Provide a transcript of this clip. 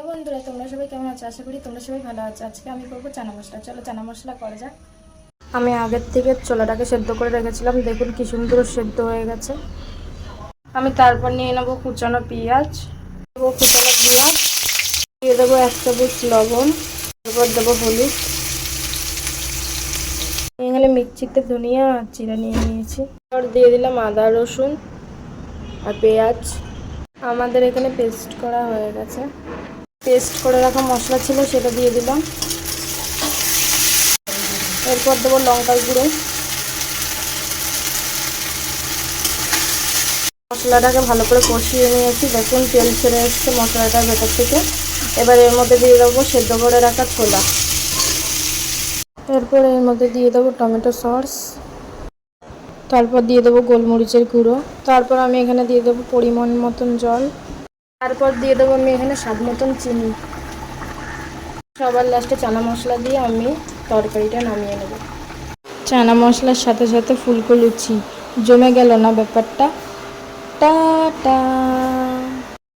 বন্ধুরা, তোমরা সবাই কেমন আছো? আশা করি তোমরা সবাই ভালো আছো। আজকে আমি করবো চানা মশলা। চলো চানা মশলা করা যাক। আমি আগের থেকে ছোলাটাকে সেদ্ধ করে রেখেছিলাম, দেখুন কি সুন্দর সেদ্ধ হয়ে গেছে। আমি তারপর নিয়ে নেবো কুচানো পেঁয়াজ, দেবো কুচানো পেঁয়াজ, দিয়ে দেবো 1 চামচ লবণ, তারপর দেবো হলুদ। এখানে মিক্সিতে ধনিয়া আর জিরা নিয়ে নিয়েছি। তারপর দিয়ে দিলাম আদা রসুন আর পেঁয়াজ। আমাদের এখানে পেস্ট করা হয়ে গেছে। পেস্ট করে রাখা মশলা ছিল সেটা দিয়ে দিলাম। এরপর দেবো লঙ্কার গুঁড়ো। মশলাটাকে ভালো করে কষিয়ে নিয়েছি, দেখুন তেল ছেড়ে এসছে মশলাটার ভেতর থেকে। এবার এর মধ্যে দিয়ে দেবো সেদ্ধ করে রাখা ছোলা। এরপর এর মধ্যে দিয়ে দেবো টমেটো সস, তারপর দিয়ে দেবো গোলমরিচের গুঁড়ো। তারপর আমি এখানে দিয়ে দেবো পরিমাণ মতন জল। তারপর দিয়ে দেবো আমি এখানে স্বাদ মতন চিনি। সবার লাস্টে চানা মশলা দিয়ে আমি তরকারিটা নামিয়ে নেব। চানা মশলার সাথে সাথে ফুলকো লুচি, জমে গেল না ব্যাপারটা? টাটা।